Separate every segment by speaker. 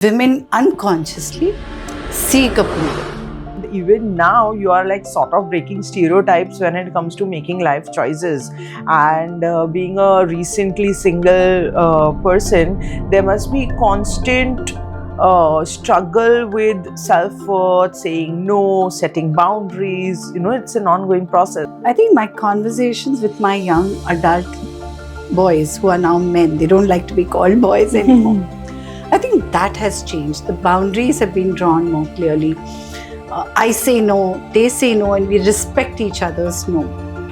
Speaker 1: Women unconsciously seek approval.
Speaker 2: Even now you are like sort of breaking stereotypes when it comes to making life choices, and being a recently single person, there must be constant struggle with self-worth, saying no, setting boundaries. It's an ongoing process.
Speaker 1: I think my conversations with my young adult boys who are now men, they don't like to be called boys anymore. I think that has changed. The boundaries have been drawn more clearly. I say no, they say no, and we respect each other's no.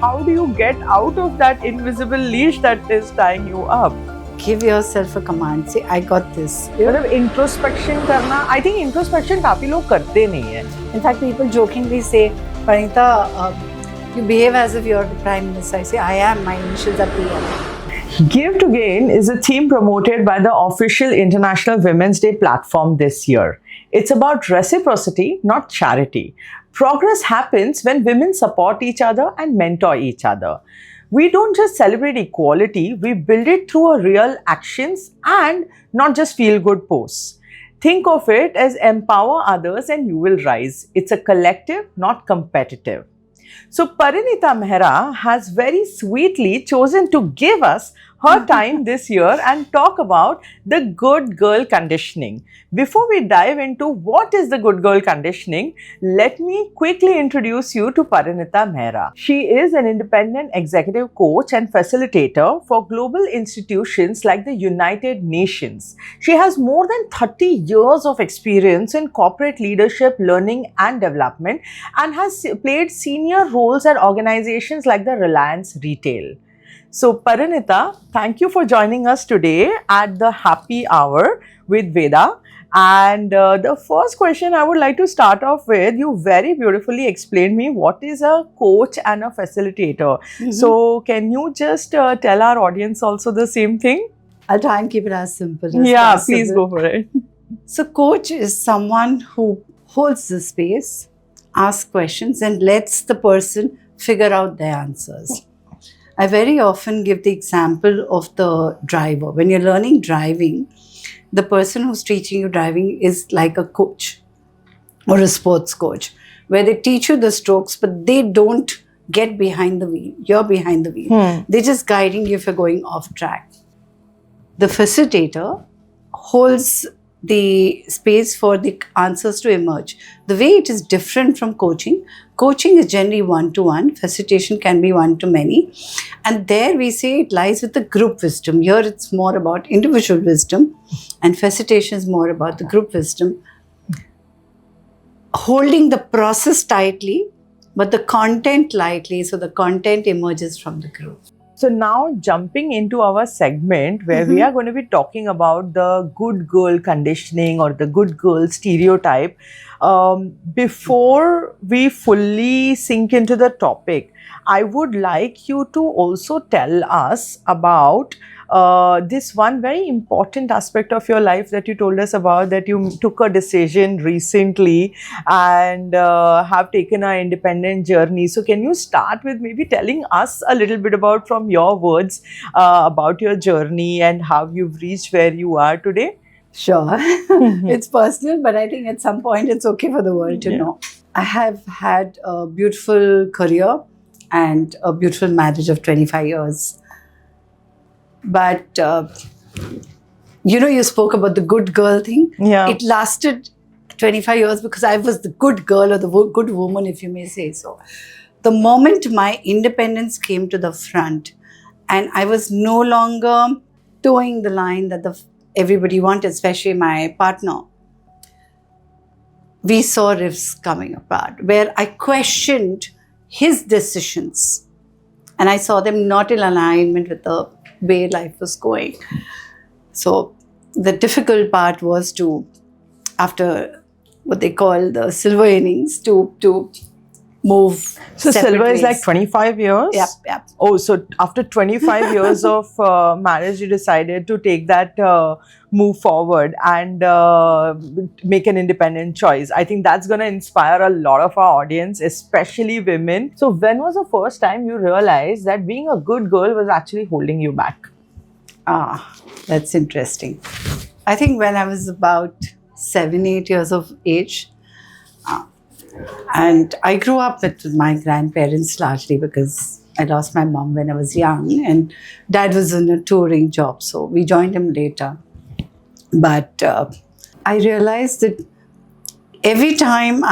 Speaker 2: How do you get out of that invisible leash that is tying you up?
Speaker 1: Give yourself a command. Say, I got this.
Speaker 2: मतलब introspection करना, I think introspection काफी लोग करते नहीं है.
Speaker 1: In fact, people jokingly say, Pranita, you behave as if you're the Prime Minister. I say, I am. My initials are PM.
Speaker 2: Give to Gain is a theme promoted by the official International Women's Day platform this year. It's about reciprocity, not charity. Progress happens when women support each other and mentor each other. We don't just celebrate equality, we build it through a real actions and not just feel-good posts. Think of it as empower others and you will rise. It's a collective, not competitive. So Parinita Mehra has very sweetly chosen to give us her time this year and talk about the good girl conditioning. Before we dive into what is the good girl conditioning, let me quickly introduce you to Parinita Mehra. She is an independent executive coach and facilitator for global institutions like the United Nations. She has more than 30 years of experience in corporate leadership, learning and development, and has played senior roles at organizations like the Reliance Retail. So Parinita, thank you for joining us today at the Happy Hour with Veda. And the first question I would like to start off with, you very beautifully explained me what is a coach and a facilitator. So can you just tell our audience also the same thing?
Speaker 1: I'll try and keep it as simple as
Speaker 2: possible. Please go for it.
Speaker 1: So coach is someone who holds the space, asks questions and lets the person figure out their answers. I very often give the example of the driver. When you're learning driving, the person who's teaching you driving is like a coach or a sports coach, where they teach you the strokes, but they don't get behind the wheel. You're behind the wheel. They're just guiding you if you're going off track. The facilitator holds the space for the answers to emerge. The way it is different from coaching, coaching is generally one-to-one, facilitation can be one-to-many. And there we say it lies with the group wisdom. Here it's more about individual wisdom and facilitation is more about the group wisdom. Holding the process tightly, but the content lightly, so the content emerges from the group.
Speaker 2: So now jumping into our segment where we are going to be talking about the good girl conditioning or the good girl stereotype. Before we fully sink into the topic, I would like you to also tell us about this one very important aspect of your life that you told us about, that you took a decision recently and have taken an independent journey. So can you start with maybe telling us a little bit about, from your words, about your journey and how you've reached where you are today?
Speaker 1: Sure. It's personal, but I think at some point it's okay for the world to know. I have had a beautiful career and a beautiful marriage of 25 years. But, you spoke about the good girl thing.
Speaker 2: Yeah.
Speaker 1: It lasted 25 years because I was the good girl or the good woman, if you may say so. The moment my independence came to the front and I was no longer towing the line that everybody wanted, especially my partner, we saw rifts coming apart where I questioned his decisions and I saw them not in alignment with the way life was going. So the difficult part was to, after what they call the silver innings, to move.
Speaker 2: So silver is like 25 years?
Speaker 1: Yep.
Speaker 2: Oh, so after 25 years of marriage, you decided to take that move forward and make an independent choice. I think that's going to inspire a lot of our audience, especially women. So when was the first time you realized that being a good girl was actually holding you back?
Speaker 1: That's interesting. I think when I was about 7, 8 years of age. And I grew up with my grandparents largely because I lost my mom when I was young, and dad was in a touring job, so we joined him later. But I realized that every time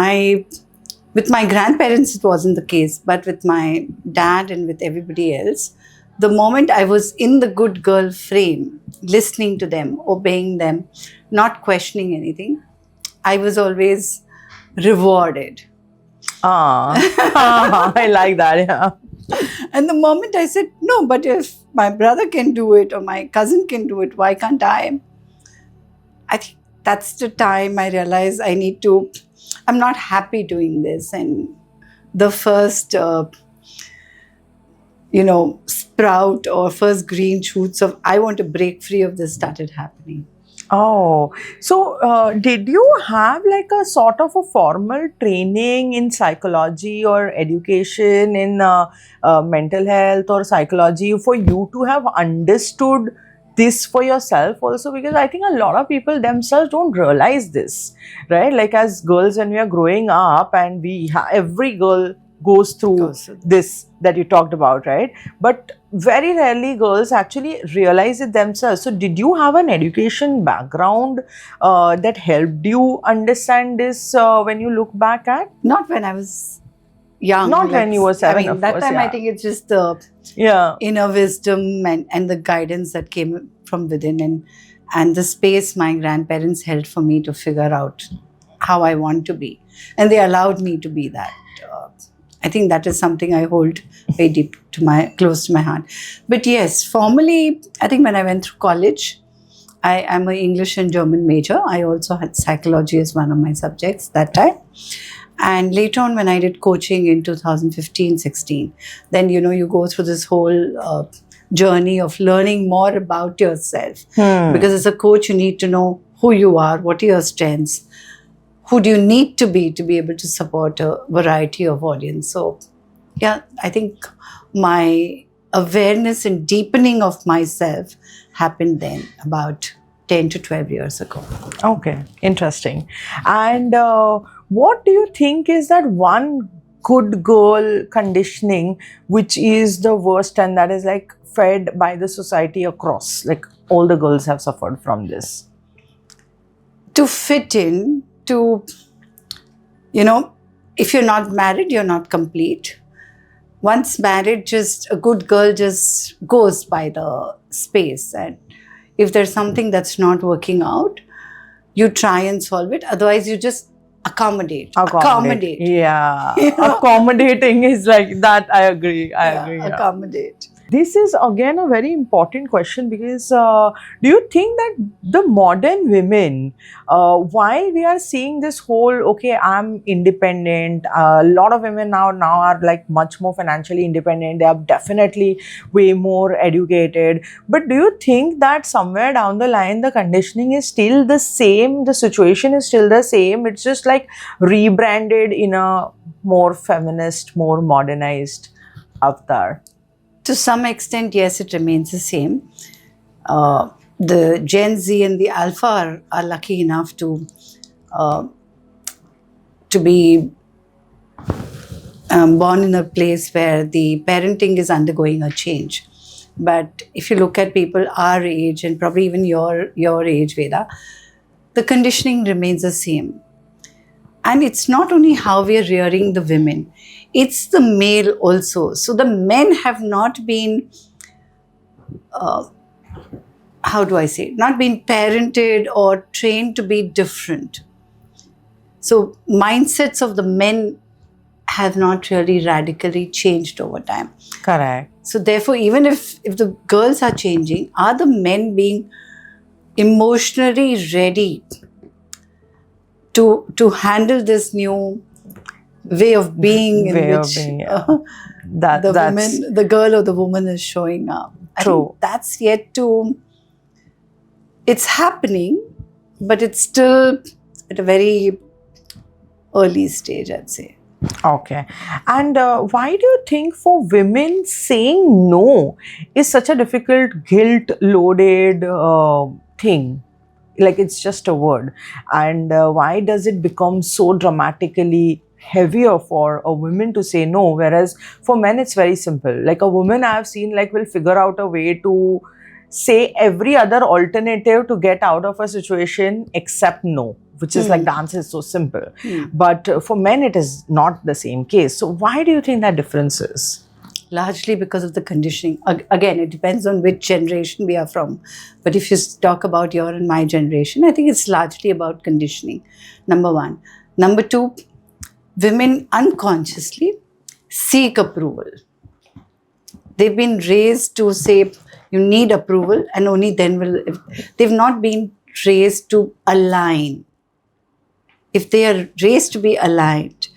Speaker 1: with my grandparents, it wasn't the case, but with my dad and with everybody else, the moment I was in the good girl frame, listening to them, obeying them, not questioning anything, I was always rewarded.
Speaker 2: I like that. Yeah.
Speaker 1: And the moment I said, no, but if my brother can do it or my cousin can do it, why can't I? I think that's the time I realized I'm not happy doing this. And the first, sprout or first green shoots of I want to break free of this started happening.
Speaker 2: Oh, so did you have like a sort of a formal training in psychology or education in mental health or psychology for you to have understood this for yourself also? Because I think a lot of people themselves don't realize this, right? Like as girls, when we are growing up, and every girl goes through this that you talked about, right? But very rarely girls actually realize it themselves. So did you have an education background that helped you understand this when you look back at?
Speaker 1: Not when I was young.
Speaker 2: Not when you were 7, of
Speaker 1: that
Speaker 2: course,
Speaker 1: time
Speaker 2: yeah.
Speaker 1: I think it's just the inner wisdom and the guidance that came from within, and the space my grandparents held for me to figure out how I want to be. And they allowed me to be that. I think that is something I hold very deep close to my heart. But yes, formally, I think when I went through college, I'm an English and German major. I also had psychology as one of my subjects that time. And later on, when I did coaching in 2015-16, then, you go through this whole journey of learning more about yourself. Because as a coach, you need to know who you are, what are your strengths, who do you need to be able to support a variety of audience. So, yeah, I think my awareness and deepening of myself happened then about 10 to 12 years ago.
Speaker 2: Okay, interesting. And what do you think is that one good girl conditioning which is the worst and that is like fed by the society across? Like all the girls have suffered from this.
Speaker 1: To fit in, if you're not married, you're not complete. Once married, just a good girl just goes by the space. And if there's something that's not working out, you try and solve it. Otherwise, you just accommodate.
Speaker 2: Yeah. Accommodating is like that. I agree. I agree.
Speaker 1: Accommodate.
Speaker 2: This is again a very important question because do you think that the modern women, why we are seeing this whole, okay, I'm independent, a lot of women now are like much more financially independent, they are definitely way more educated, but do you think that somewhere down the line the conditioning is still the same, the situation is still the same, it's just like rebranded in a more feminist, more modernized avatar?
Speaker 1: To some extent, yes, it remains the same. The Gen Z and the Alpha are lucky enough to be born in a place where the parenting is undergoing a change. But if you look at people our age and probably even your age, Veda, the conditioning remains the same. And it's not only how we are rearing the women, it's the male also. So the men have not been, not been parented or trained to be different. So mindsets of the men have not really radically changed over time.
Speaker 2: Correct.
Speaker 1: So therefore, even if the girls are changing, are the men being emotionally ready to handle this new way of being in which the girl or the woman is showing up?
Speaker 2: True.
Speaker 1: I think that's yet to, it's happening, but it's still at a very early stage, I'd say.
Speaker 2: Okay. And why do you think for women saying no is such a difficult, guilt-loaded thing? like it's just a word. And why does it become so dramatically heavier for a woman to say no, whereas for men it's very simple? Like a woman I've seen like will figure out a way to say every other alternative to get out of a situation except no, which is like the answer is so simple. But for men it is not the same case. So why do you think that difference is?
Speaker 1: Largely because of the conditioning. Again, it depends on which generation we are from. But if you talk about your and my generation, I think it's largely about conditioning, number one. Number two, women unconsciously seek approval. They've been raised to say, you need approval, and only then will... They've not been raised to align. If they are raised to be aligned,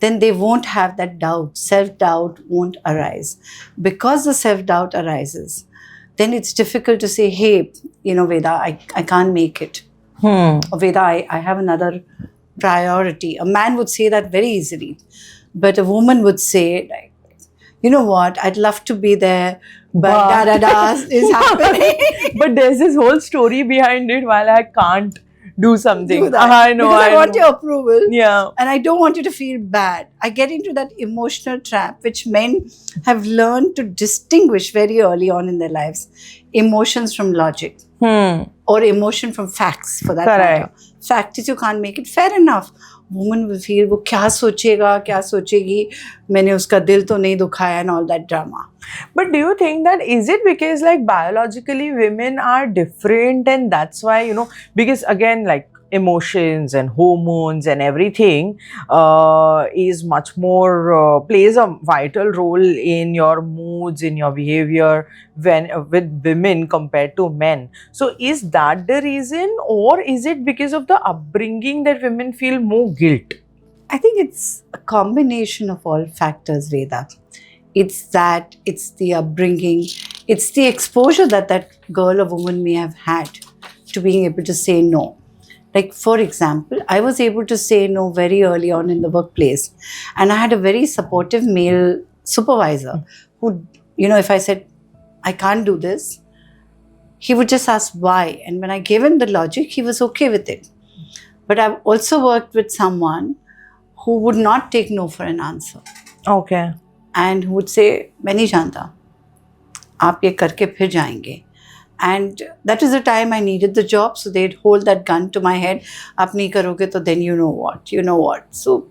Speaker 1: then they won't have that doubt. Self-doubt won't arise. Because the self-doubt arises, then it's difficult to say, hey, Veda, I can't make it. Or Veda, I have another priority. A man would say that very easily. But a woman would say, like, you know what, I'd love to be there, but da-da-da is happening.
Speaker 2: But there's this whole story behind it while I can't do something.
Speaker 1: Do that.
Speaker 2: I know.
Speaker 1: Because I want
Speaker 2: know.
Speaker 1: your approval.
Speaker 2: Yeah.
Speaker 1: And I don't want you to feel bad. I get into that emotional trap, which men have learned to distinguish very early on in their lives. Emotions from logic. Or emotion from facts, for that matter. Fact is you can't make it. Fair enough. Woman will feel, वो क्या सोचेगा, क्या सोचेगी, मैंने उसका दिल तो नहीं दुखाया, and all that drama.
Speaker 2: But do you think that is it because like biologically women are different and that's why, because again like emotions and hormones and everything is much more plays a vital role in your moods, in your behavior when with women compared to men. So is that the reason, or is it because of the upbringing that women feel more guilt?
Speaker 1: I think it's a combination of all factors, Veda. It's the upbringing, it's the exposure that girl or woman may have had to being able to say no. Like, for example, I was able to say no very early on in the workplace. And I had a very supportive male supervisor who, if I said, I can't do this, he would just ask why. And when I gave him the logic, he was okay with it. But I've also worked with someone who would not take no for an answer.
Speaker 2: Okay.
Speaker 1: And who would say, मैं नहीं जानता, आप ये करके फिर जाएंगे. And that is the time I needed the job, so they'd hold that gun to my head. आप नहीं करोगे तो then you know what. So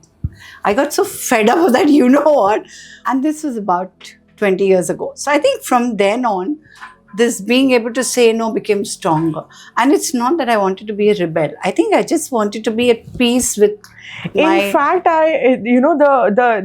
Speaker 1: I got so fed up with that, you know what. And this was about 20 years ago. So I think from then on, this being able to say no became stronger. And it's not that I wanted to be a rebel. I think I just wanted to be at peace with
Speaker 2: in fact,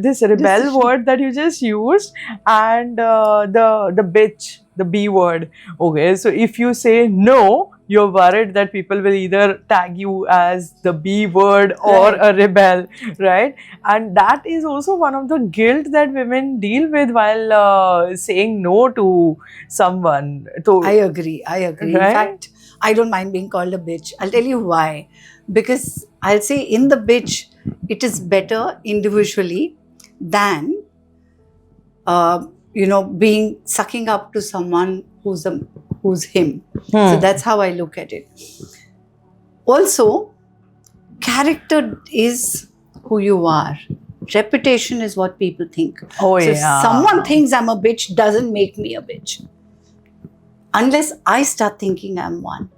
Speaker 2: this rebel word that you just used, and the bitch, the B word. Okay, so if you say no, you're worried that people will either tag you as the B word or a rebel, right? And that is also one of the guilt that women deal with while saying no to someone. So,
Speaker 1: I agree. Right? In fact, I don't mind being called a bitch. I'll tell you why. Because I'll say in the bitch, it is better individually than, sucking up to someone who's him. So that's how I look at it. Also, character is who you are. Reputation is what people think. So if someone thinks I'm a bitch, doesn't make me a bitch. Unless I start thinking I'm one.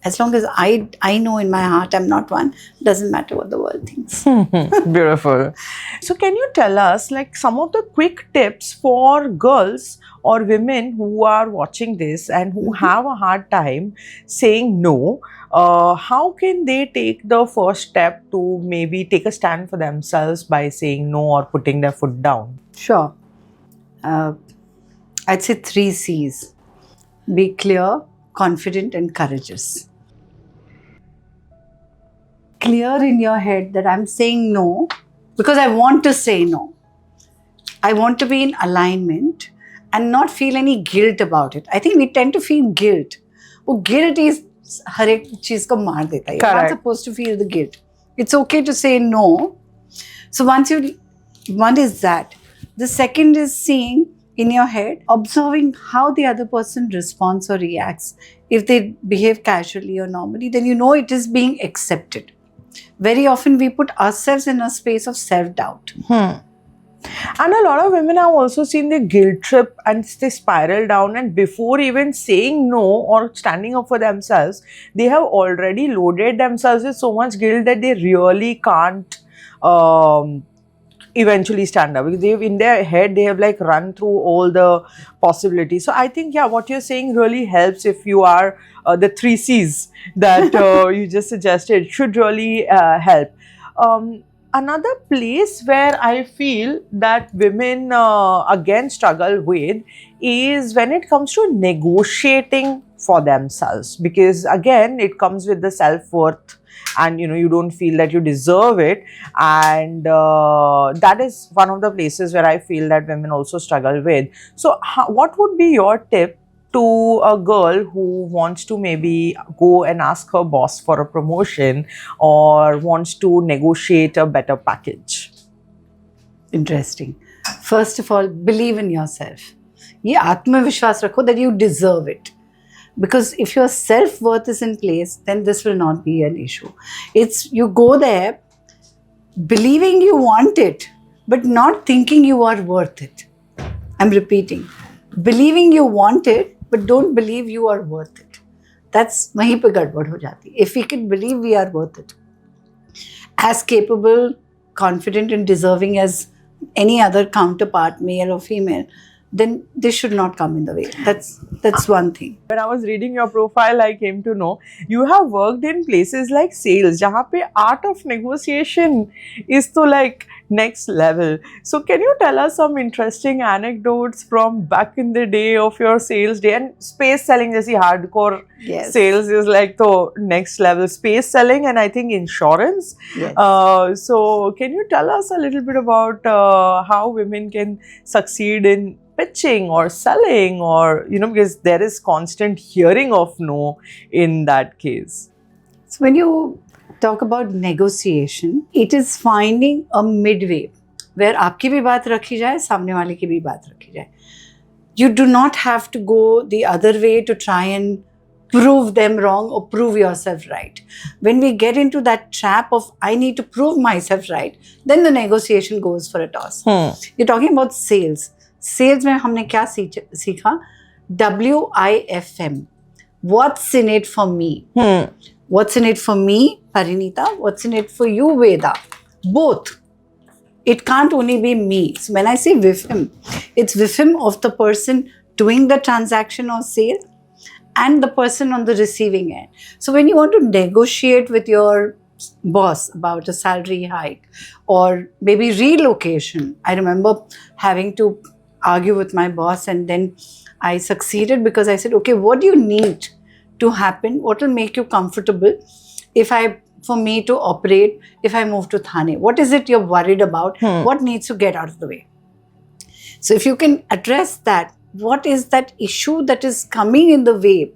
Speaker 1: As long as I know in my heart I'm not one, doesn't matter what the world thinks.
Speaker 2: Beautiful. So can you tell us like some of the quick tips for girls or women who are watching this and who have a hard time saying no? How can they take the first step to maybe take a stand for themselves by saying no or putting their foot down?
Speaker 1: Sure. I'd say 3 C's. Be clear, confident and courageous. Clear in your head that I'm saying no because I want to say no. I want to be in alignment and not feel any guilt about it. I think we tend to feel guilt. Oh, guilt is हर एक चीज को मार देता है. You're not supposed to feel the guilt. It's okay to say no. So one is that. The second is seeing in your head, observing how the other person responds or reacts. If they behave casually or normally, then you know it is being accepted. Very often we put ourselves in a space of self-doubt.
Speaker 2: And a lot of women have also seen the guilt trip and they spiral down, and before even saying no or standing up for themselves, they have already loaded themselves with so much guilt that they really can't eventually stand up, because they've in their head they have like run through all the possibilities. So I think, yeah, what you're saying really helps. If you are the 3 C's that you just suggested, should really help. Another place where I feel that women again struggle with is when it comes to negotiating for themselves, because again it comes with the self-worth, and you don't feel that you deserve it, and that is one of the places where I feel that women also struggle with. So what would be your tip to a girl who wants to maybe go and ask her boss for a promotion or wants to negotiate a better package?
Speaker 1: Interesting. First of all, believe in yourself. ये आत्मविश्वास रखो that you deserve it. Because if your self-worth is in place, then this will not be an issue. It's you go there believing you want it, but not thinking you are worth it. I'm repeating. Believing you want it, but don't believe you are worth it. That's वहीं पे गड़बड़ हो जाती है. If we can believe we are worth it, as capable, confident and deserving as any other counterpart, male or female, then this should not come in the way. That's one thing.
Speaker 2: When I was reading your profile, I came to know you have worked in places like sales, जहाँ पे art of negotiation is to like next level. So can you tell us some interesting anecdotes from back in the day of your sales day? And space selling, जैसी hardcore
Speaker 1: Yes.
Speaker 2: sales is like the next level. Space selling and I think insurance.
Speaker 1: Yes.
Speaker 2: So can you tell us a little bit about how women can succeed in pitching or selling, or because there is constant hearing of no in that case?
Speaker 1: So when you talk about negotiation, it is finding a midway where आपकी भी बात रखी जाए, सामने वाले की भी बात रखी जाए. You do not have to go the other way to try and prove them wrong or prove yourself right. When we get into that trap of I need to prove myself right, then the negotiation goes for a toss. You're talking about sales. Sales में हमने क्या सीखा? WIFM. What's in it for me? What's in it for me, Parinita? What's in it for you, Veda? Both. It can't only be me. So when I say WIFM, it's WIFM of the person doing the transaction or sale and the person on the receiving end. So when you want to negotiate with your boss about a salary hike or maybe relocation, I remember having to argue with my boss, and then I succeeded because I said, okay, what do you need to happen? What will make you comfortable for me to operate if I move to Thane? What is it you're worried about? What needs to get out of the way? So if you can address that, what is that issue that is coming in the way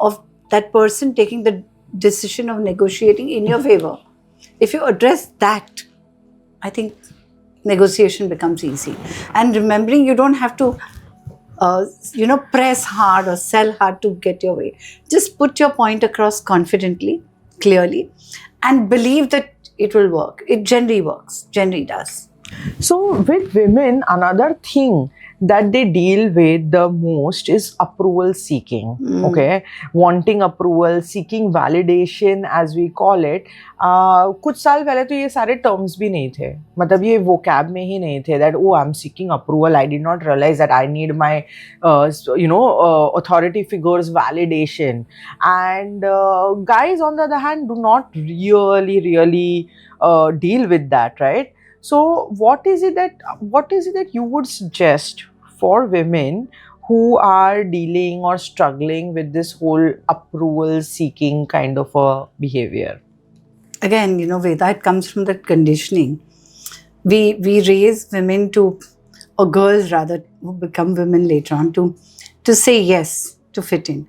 Speaker 1: of that person taking the decision of negotiating in your favor? If you address that, I think negotiation becomes easy. And remembering you don't have to press hard or sell hard to get your way. Just put your point across confidently, clearly, and believe that it will work. It generally works, generally does.
Speaker 2: So with women, another thing that they deal with the most is approval seeking. Okay, wanting approval, seeking validation as we call it. कुछ साल पहले तो ये सारे terms भी नहीं थे, मतलब ये vocab में ही नहीं थे that oh I'm seeking approval. I did not realize that I need my authority figures validation. And guys on the other hand do not really deal with that, right? So what is it that you would suggest for women who are dealing or struggling with this whole approval seeking kind of a behavior?
Speaker 1: Again, Veda, it comes from that conditioning. We raise women or girls rather, who become women later on, to say yes, to fit in.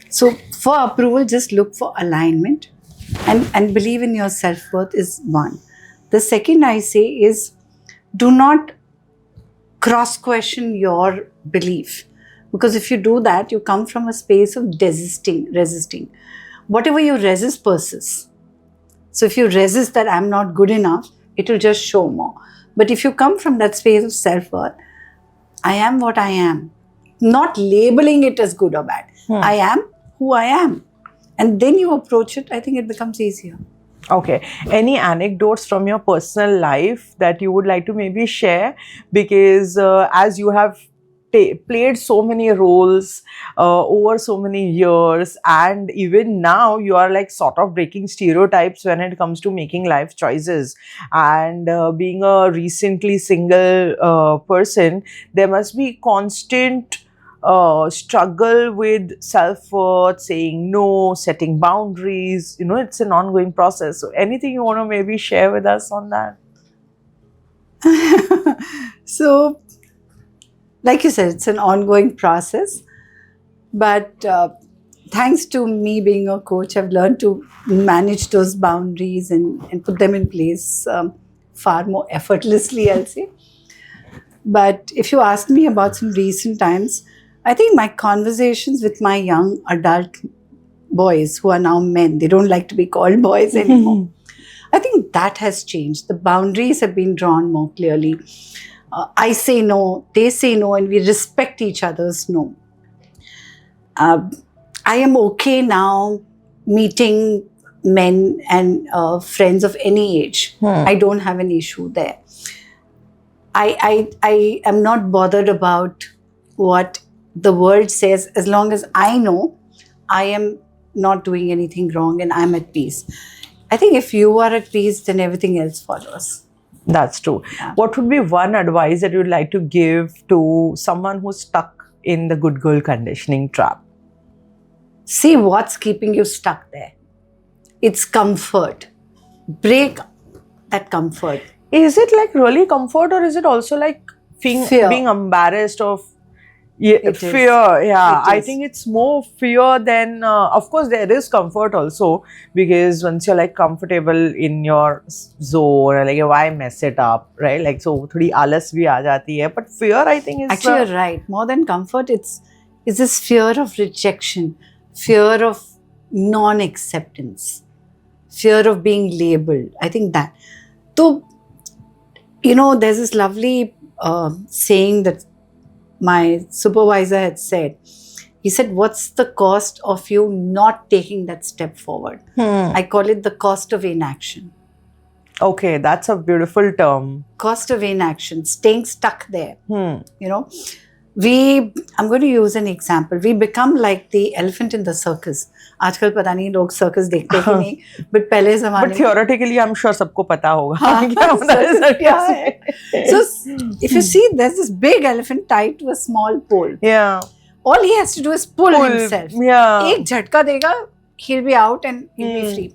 Speaker 1: So for approval, just look for alignment and believe in your self-worth is one. The second I say is, do not cross-question your belief. Because if you do that, you come from a space of resisting. Whatever you resist persists. So if you resist that I'm not good enough, it will just show more. But if you come from that space of self-worth, I am what I am, not labeling it as good or bad. I am who I am. And then you approach it, I think it becomes easier.
Speaker 2: Okay. Any anecdotes from your personal life that you would like to maybe share? Because as you have played so many roles over so many years, and even now you are like sort of breaking stereotypes when it comes to making life choices. And being a recently single person, there must be constant struggle with self-worth, saying no, setting boundaries. You know, it's an ongoing process. So anything you want to maybe share with us on that?
Speaker 1: So, like you said, it's an ongoing process. But thanks to me being a coach, I've learned to manage those boundaries and put them in place far more effortlessly, I'll say. But if you ask me about some recent times, I think my conversations with my young adult boys who are now men, they don't like to be called boys anymore. I think that has changed. The boundaries have been drawn more clearly. I say no, they say no, and we respect each other's no. I am okay now meeting men and friends of any age. I don't have an issue there. I am not bothered about what the world says, as long as I know I am not doing anything wrong and I'm at peace. I think if you are at peace, then everything else follows.
Speaker 2: That's true.
Speaker 1: Yeah.
Speaker 2: What would be one advice that you'd like to give to someone who's stuck in the good girl conditioning trap?
Speaker 1: See what's keeping you stuck there. It's comfort. Break that comfort.
Speaker 2: Is it like really comfort, or is it also like
Speaker 1: Fear.
Speaker 2: being embarrassed of
Speaker 1: It is.
Speaker 2: fear? Yeah,
Speaker 1: It
Speaker 2: I
Speaker 1: is.
Speaker 2: think it's more fear than, of course, there is comfort also, because once you're like comfortable in your zone, like why mess it up, right? Like, so thodi alas bhi aa jati hai. But fear, I think, is
Speaker 1: Actually, you're right. More than comfort, it's this fear of rejection, fear of non-acceptance, fear of being labeled. I think that. So, there's this lovely saying that my supervisor had said. He said, what's the cost of you not taking that step forward? I call it the cost of inaction.
Speaker 2: Okay, that's a beautiful term.
Speaker 1: Cost of inaction, staying stuck there. I'm going to use an example. We become like the elephant in the circus. आजकल पता नहीं लोग circus देखते कि नहीं, but पहले ज़माने
Speaker 2: But theoretically, I'm sure सबको पता होगा.
Speaker 1: So if you see, there's this big elephant tied to a small pole.
Speaker 2: Yeah.
Speaker 1: All he has to do is pull himself.
Speaker 2: Yeah.
Speaker 1: एक झटका देगा, he'll be out and he'll be free.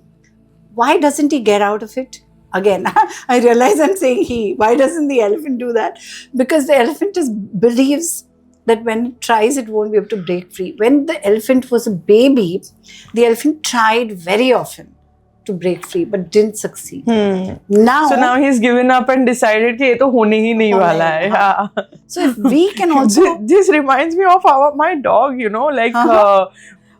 Speaker 1: Why doesn't he get out of it? Again, I realize I'm saying he. Why doesn't the elephant do that? Because the elephant believes that when it tries, it won't be able to break free. When the elephant was a baby, the elephant tried very often to break free, but didn't succeed.
Speaker 2: Now he's given up and decided कि ये तो होने ही नहीं वाला है. Yeah.
Speaker 1: So if we can also...
Speaker 2: This reminds me of my dog, like...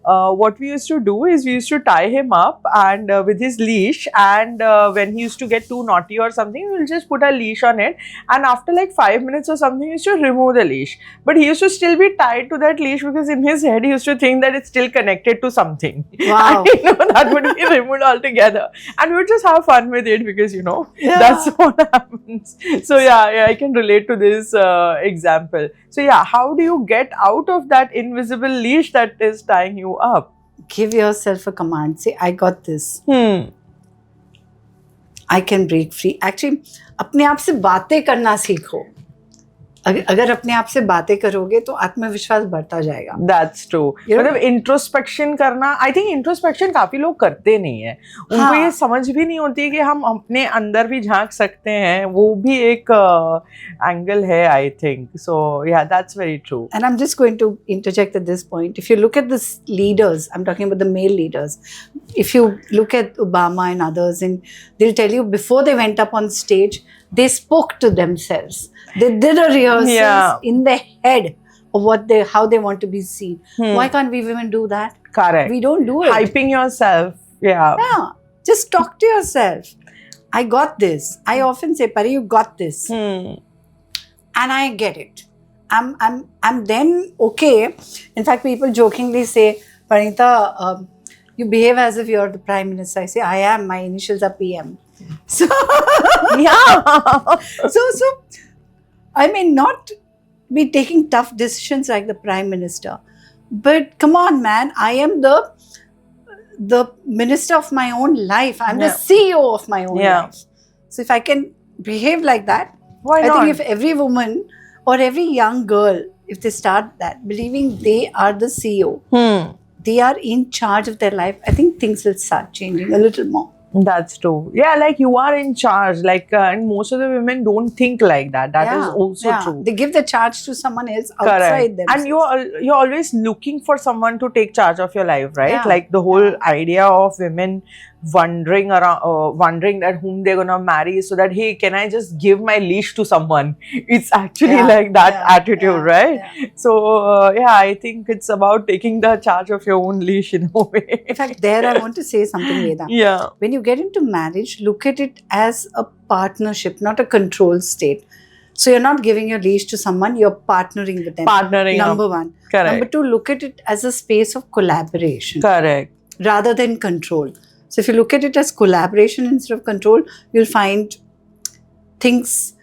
Speaker 2: what we used to do is we used to tie him up and with his leash, and when he used to get too naughty or something, we'll just put a leash on it, and after like 5 minutes or something, he used to remove the leash. But he used to still be tied to that leash because in his head he used to think that it's still connected to something.
Speaker 1: Wow.
Speaker 2: And, that would be removed altogether, and we would just have fun with it because that's what happens. So yeah, I can relate to this example. So yeah, how do you get out of that invisible leash that is tying you up?
Speaker 1: Give yourself a command. Say, I got this. I can break free. Actually, अपने आप से बातें करना सीखो. अगर अपने आप से बातें करोगे तो आत्मविश्वास बढ़ता जाएगा.
Speaker 2: That's true. मतलब इंट्रोस्पेक्शन करना, आई थिंक इंट्रोस्पेक्शन काफी लोग करते नहीं है. उनको ये समझ भी नहीं होती है कि हम अपने अंदर भी झांक सकते हैं. वो भी एक एंगल है, I think. So yeah, that's very true.
Speaker 1: And I'm just going to interject at this point. If you look at the leaders, I'm talking about the male leaders. If you look at Obama and others, and they'll tell you before they went up on stage, They spoke to themselves. They did a rehearsal
Speaker 2: Yeah.
Speaker 1: in their head of how they want to be seen. Why can't we women do that?
Speaker 2: Correct.
Speaker 1: We don't do it.
Speaker 2: Hyping yourself. Yeah.
Speaker 1: Yeah. Just talk to yourself. I got this. I often say, Pari, you got this.
Speaker 2: Hmm.
Speaker 1: And I get it. I'm then okay. In fact, people jokingly say, Pranita, you behave as if you're the Prime Minister. I say, I am. My initials are PM. So,
Speaker 2: Yeah.
Speaker 1: so I may not be taking tough decisions like the Prime Minister, but come on, man, I am the minister of my own life. I'm the
Speaker 2: Yeah.
Speaker 1: CEO of my own
Speaker 2: Yeah.
Speaker 1: life. So if I can behave like that,
Speaker 2: Why
Speaker 1: I
Speaker 2: not?
Speaker 1: think if every woman or every young girl, if they start that, believing they are the CEO, they are in charge of their life, I think things will start changing a little more.
Speaker 2: That's true. Yeah, like you are in charge. Like, and most of the women don't think like that. That is also true.
Speaker 1: They give the charge to someone else
Speaker 2: Correct.
Speaker 1: outside them.
Speaker 2: And you're always looking for someone to take charge of your life, right?
Speaker 1: Yeah.
Speaker 2: Like the whole
Speaker 1: Yeah.
Speaker 2: idea of women wondering around, wondering that whom they're gonna marry, so that hey, can I just give my leash to someone? It's actually
Speaker 1: Yeah.
Speaker 2: like that
Speaker 1: Yeah.
Speaker 2: attitude,
Speaker 1: Yeah.
Speaker 2: right?
Speaker 1: Yeah.
Speaker 2: So yeah, I think it's about taking the charge of your own leash in a way.
Speaker 1: In fact, there I want to say something, Veda.
Speaker 2: Yeah.
Speaker 1: When you get into marriage, look at it as a partnership, not a control state. So you're not giving your leash to someone, you're partnering with them.
Speaker 2: Partnering up.
Speaker 1: Number one.
Speaker 2: Correct.
Speaker 1: Number two, look at it as a space of collaboration
Speaker 2: Correct.
Speaker 1: rather than control. So if you look at it as collaboration instead of control, you'll find things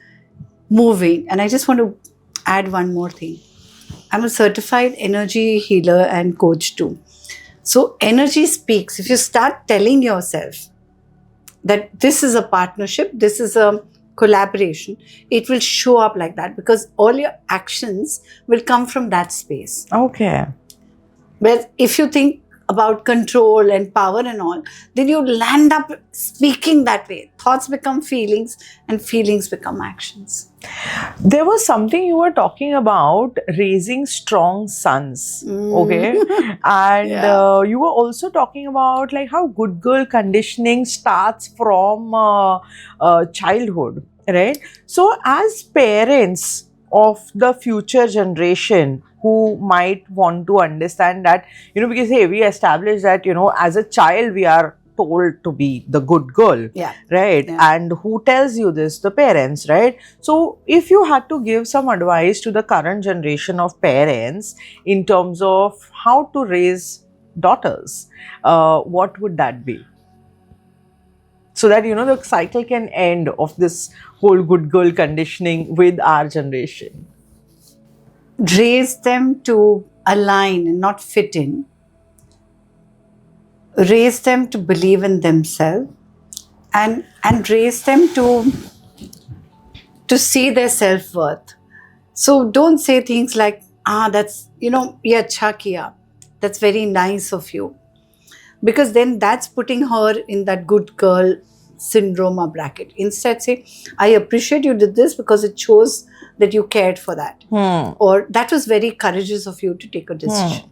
Speaker 1: moving. And I just want to add one more thing. I'm a certified energy healer and coach too. So energy speaks. If you start telling yourself that this is a partnership, this is a collaboration, it will show up like that because all your actions will come from that space.
Speaker 2: Okay.
Speaker 1: But if you think about control and power and all, then you land up speaking that way. Thoughts become feelings and feelings become actions.
Speaker 2: There was something you were talking about, raising strong sons. Okay. And
Speaker 1: Yeah.
Speaker 2: you were also talking about like how good girl conditioning starts from childhood, right? So as parents of the future generation who might want to understand that, because hey, we established that, as a child we are told to be the good girl,
Speaker 1: Yeah.
Speaker 2: right?
Speaker 1: Yeah.
Speaker 2: And who tells you this? The parents, right? So if you had to give some advice to the current generation of parents in terms of how to raise daughters, what would that be? So that, the cycle can end of this whole good girl conditioning with our generation.
Speaker 1: Raise them to align and not fit in. Raise them to believe in themselves and raise them to see their self-worth. So don't say things like, that's, ye acha kiya. That's very nice of you. Because then that's putting her in that good girl syndrome or bracket. Instead say, I appreciate you did this because it shows that you cared for that. Or that was very courageous of you to take a decision.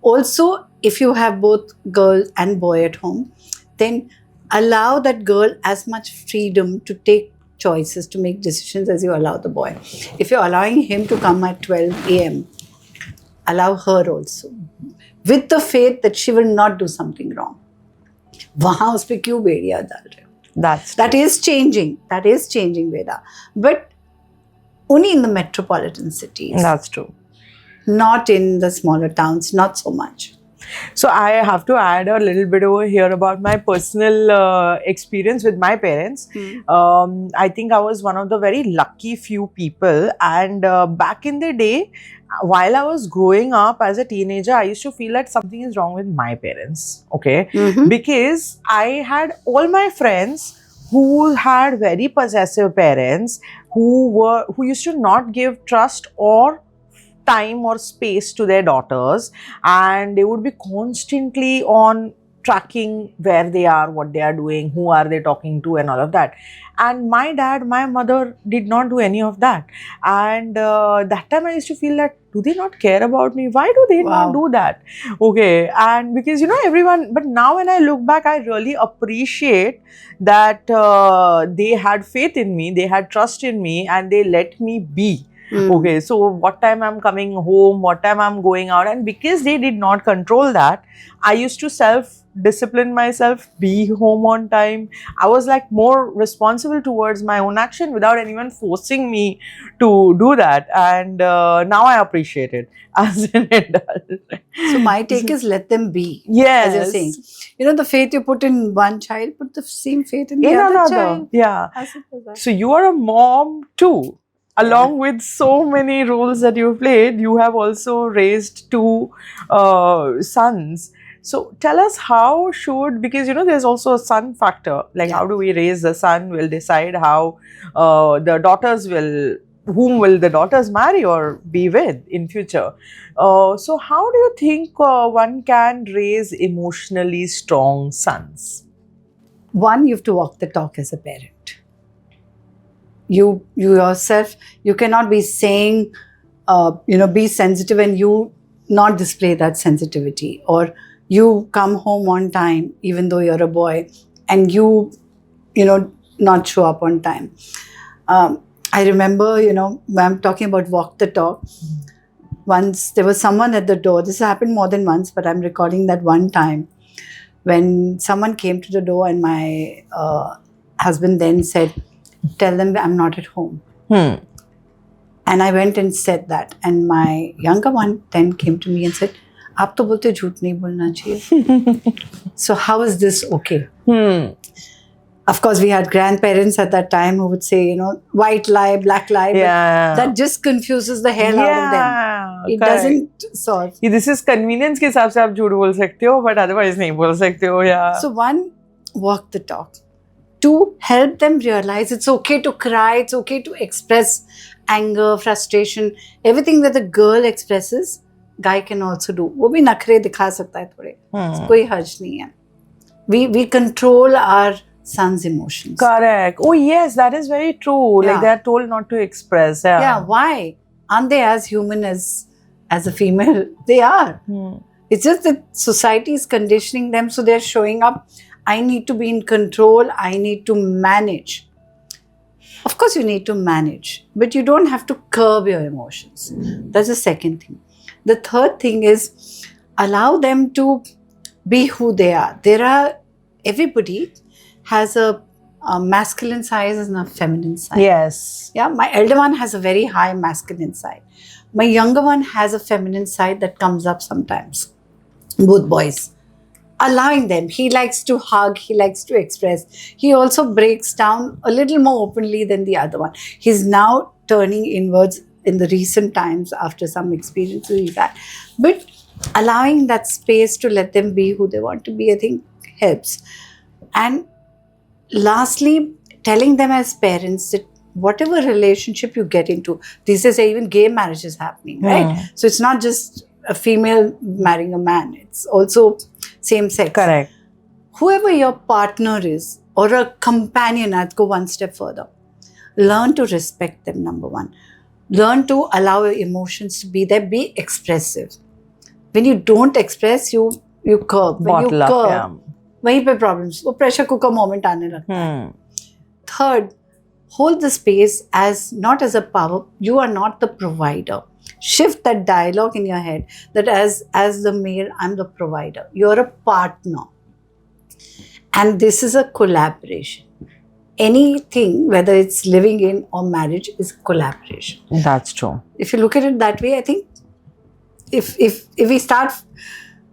Speaker 1: Also, if you have both girl and boy at home, then allow that girl as much freedom to take choices, to make decisions as you allow the boy. If you're allowing him to come at 12 a.m., allow her also. With the faith that she will not do something wrong. वहाँ उस पे क्यों बेड़ियाँ डाल रहे हो? That is changing. That is changing, Veda. But only in the metropolitan cities.
Speaker 2: That's true.
Speaker 1: Not in the smaller towns, not so much.
Speaker 2: So I have to add a little bit over here about my personal experience with my parents. I think I was one of the very lucky few people, and back in the day, while I was growing up as a teenager, I used to feel that something is wrong with my parents, okay? Because I had all my friends who had very possessive parents who used to not give trust or time or space to their daughters, and they would be constantly on tracking where they are, what they are doing, who are they talking to, and all of that. And my dad, my mother did not do any of that. And that time I used to feel that do they not care about me? Why do they not
Speaker 1: Wow.
Speaker 2: do that? Okay, and because everyone, but now when I look back, I really appreciate that they had faith in me, they had trust in me, and they let me be. Okay, so what time I'm coming home, what time I'm going out, and because they did not control that, I used to self-discipline myself, be home on time. I was like more responsible towards my own action without anyone forcing me to do that, and now I appreciate it as an adult.
Speaker 1: So my take is let them be.
Speaker 2: Yes.
Speaker 1: As you're saying. The faith you put in one child, put the same faith in the
Speaker 2: In
Speaker 1: other
Speaker 2: another,
Speaker 1: child.
Speaker 2: yeah.
Speaker 1: As simple as that.
Speaker 2: So you are a mom too. Along with so many roles that you've played, you have also raised two sons. So tell us because there's also a son factor. Like how do we raise the son will decide how whom will the daughters marry or be with in future. So how do you think one can raise emotionally strong sons?
Speaker 1: One, you have to walk the talk as a parent. You yourself, you cannot be saying, be sensitive and you not display that sensitivity, or you come home on time even though you're a boy and you not show up on time. I remember, when I'm talking about walk the talk, once there was someone at the door. This happened more than once, but I'm recalling that one time when someone came to the door and my husband then said, tell them I'm not at home. And I went and said that. And my younger one then came to me and said, Aap to bolte jhoot nahi bolna chahiye. So how is this okay? Of course, we had grandparents at that time who would say, white lie, black lie.
Speaker 2: Yeah.
Speaker 1: But that just confuses the hell out of them. It doesn't solve.
Speaker 2: This is convenience के हिसाब से आप झूठ बोल सकते हो, but otherwise नहीं बोल सकते हो. Yeah.
Speaker 1: So one, walk the talk. Two, help them realize it's okay to cry, it's okay to express anger, frustration. Everything that the girl expresses, guy can also do. वो भी नखरे दिखा सकता है थोड़े. कोई हर्ज नहीं है. We control our son's emotions.
Speaker 2: Correct. Oh yes, that is very true. Like they are told not to express.
Speaker 1: Yeah, why? Aren't they as human as a female? They are. It's just that society is conditioning them, so they're showing up. I need to be in control. I need to manage. Of course, you need to manage, but you don't have to curb your emotions. That's the second thing. The third thing is allow them to be who they are. Everybody has a masculine side and a feminine side.
Speaker 2: Yes.
Speaker 1: Yeah, my elder one has a very high masculine side. My younger one has a feminine side that comes up sometimes. Both boys. Allowing them. He likes to hug. He likes to express. He also breaks down a little more openly than the other one. He's now turning inwards in the recent times after some experiences he's had. But allowing that space to let them be who they want to be, I think, helps. And lastly, telling them as parents that whatever relationship you get into, these days even gay marriage is happening, right? So it's not just a female marrying a man. It's also same sex.
Speaker 2: Correct.
Speaker 1: Whoever your partner is or a companion, I'd go one step further. Learn to respect them, number one. Learn to allow your emotions to be there. Be expressive. When you don't express, you curb. When you curb, वहीं पे problems. वो pressure cooker moment आने लगता है. Third, hold the space as not as a power. You are not the provider. Shift that dialogue in your head that as the male, I'm the provider. You're a partner. And this is a collaboration. Anything, whether it's living in or marriage, is collaboration.
Speaker 2: That's true.
Speaker 1: If you look at it that way, I think if we start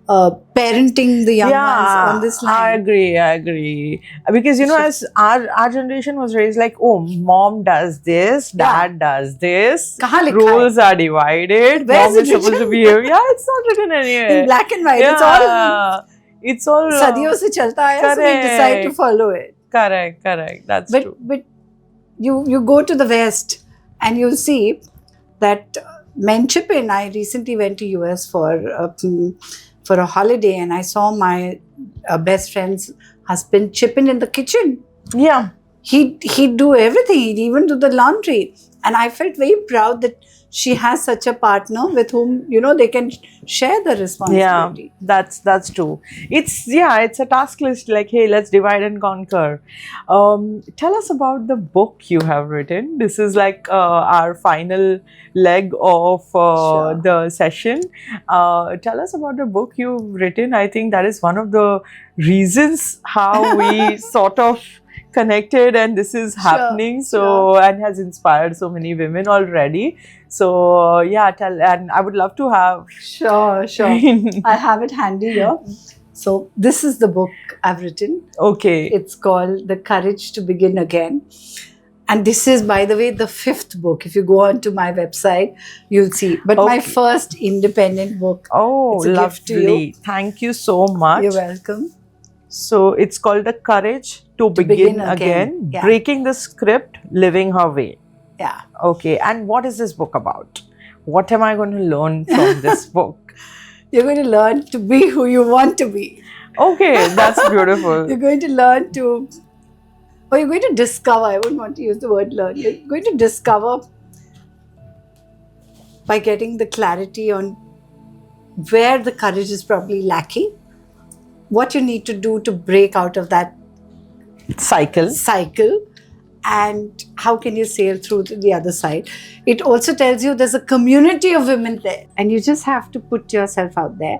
Speaker 1: parenting the young ones on this line.
Speaker 2: I agree. Because, as our generation was raised like, oh, mom does this, dad does this.
Speaker 1: कहाँ लिखा
Speaker 2: Roles are divided.
Speaker 1: Where's
Speaker 2: mom
Speaker 1: it
Speaker 2: is supposed to
Speaker 1: written?
Speaker 2: behave. Yeah, it's not written anywhere.
Speaker 1: In black and white.
Speaker 2: It's all
Speaker 1: सदियों से चलता आया, so we decide to follow it.
Speaker 2: Correct. That's true.
Speaker 1: But you go to the West and you'll see that men chip in. I recently went to US for a holiday and I saw my best friend's husband chip in the kitchen.
Speaker 2: Yeah.
Speaker 1: he'd do everything. He'd even do the laundry. And I felt very proud that she has such a partner with whom, they can share the
Speaker 2: Yeah,
Speaker 1: responsibility.
Speaker 2: that's true. It's a task list like, hey, let's divide and conquer. Tell us about the book you have written. This is like our final leg of
Speaker 1: Sure.
Speaker 2: the session. Tell us about the book you've written. I think that is one of the reasons how we sort of connected and this is
Speaker 1: Sure,
Speaker 2: happening, so and has inspired so many women already. So and I would love to have
Speaker 1: Sure. I have it handy here. So this is the book I've written.
Speaker 2: okay.
Speaker 1: It's called The Courage to Begin Again. And this is, by the way, the 5th book. If you go onto my website, you'll see. But my
Speaker 2: Okay.
Speaker 1: first independent book.
Speaker 2: Oh,
Speaker 1: It's a gift to
Speaker 2: lovely. Thank you so much.
Speaker 1: You're welcome.
Speaker 2: So it's called The Courage to Begin
Speaker 1: Begin
Speaker 2: Again,
Speaker 1: Again. Yeah.
Speaker 2: Breaking the Script, Living Her Way.
Speaker 1: Yeah.
Speaker 2: Okay, and what is this book about? What am I going to learn from this book?
Speaker 1: You're going to learn to be who you want to be.
Speaker 2: Okay, that's beautiful.
Speaker 1: You're going to learn to, or you're going to discover. I wouldn't want to use the word learn. You're going to discover by getting the clarity on where the courage is probably lacking, what you need to do to break out of that
Speaker 2: Cycle.
Speaker 1: cycle, and how can you sail through to the other side. It also tells you there's a community of women there, and you just have to put yourself out there.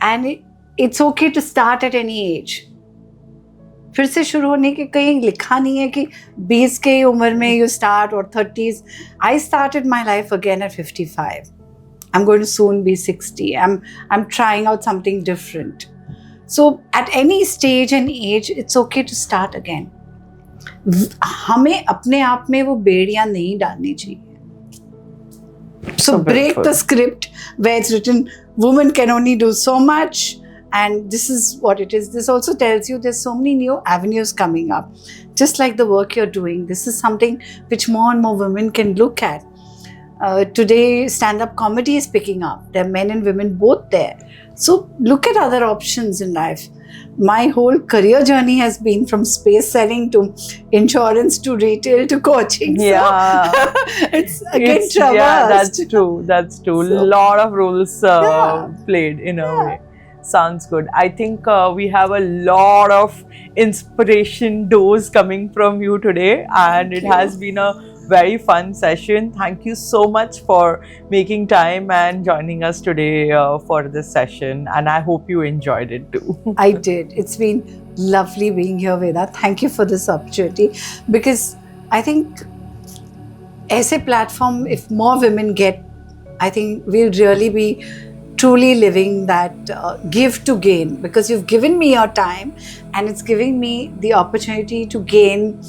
Speaker 1: And it's okay to start at any age. फिर से शुरू होने के कहीं लिखा नहीं है कि 20 के उम्र में you start or 30s. I started my life again at 55. I'm going to soon be 60. I'm trying out something different. So at any stage and age, it's okay to start again. हमें अपने आप में वो बेड़ियां नहीं डालनी चाहिए. So break
Speaker 2: beautiful.
Speaker 1: the script where it's written women can only do so much, and this is what it is. This also tells you there's so many new avenues coming up. Just like the work you're doing, this is something which more and more women can look at. Today, stand-up comedy is picking up. There are men and women both there. So look at other options in life. My whole career journey has been from space selling to insurance to retail to coaching.
Speaker 2: Yeah.
Speaker 1: So it's again traversed.
Speaker 2: Yeah, that's true. That's true.
Speaker 1: So-
Speaker 2: Lot of roles
Speaker 1: Yeah.
Speaker 2: played in a
Speaker 1: Yeah.
Speaker 2: way. Sounds good. I think we have a lot of inspiration dose coming from you today, and it
Speaker 1: Thank you.
Speaker 2: has been a very fun session. Thank you so much for making time and joining us today for this session, and I hope you enjoyed it too.
Speaker 1: I did. It's been lovely being here, Veda. Thank you for this opportunity, because I think as a platform, if more women get, I think we'll really be truly living that give to gain, because you've given me your time and it's giving me the opportunity to gain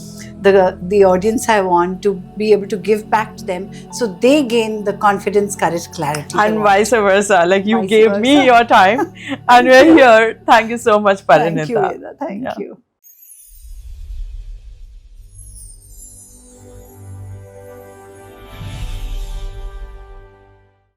Speaker 1: the audience I want, to be able to give back to them so they gain the confidence, courage, clarity. they
Speaker 2: And
Speaker 1: want.
Speaker 2: vice versa. Like you
Speaker 1: Vice
Speaker 2: gave me
Speaker 1: versa.
Speaker 2: your time and we're here. Thank you so much, Parinita.
Speaker 1: Thank you, Veda. Thank
Speaker 2: Yeah.
Speaker 1: you.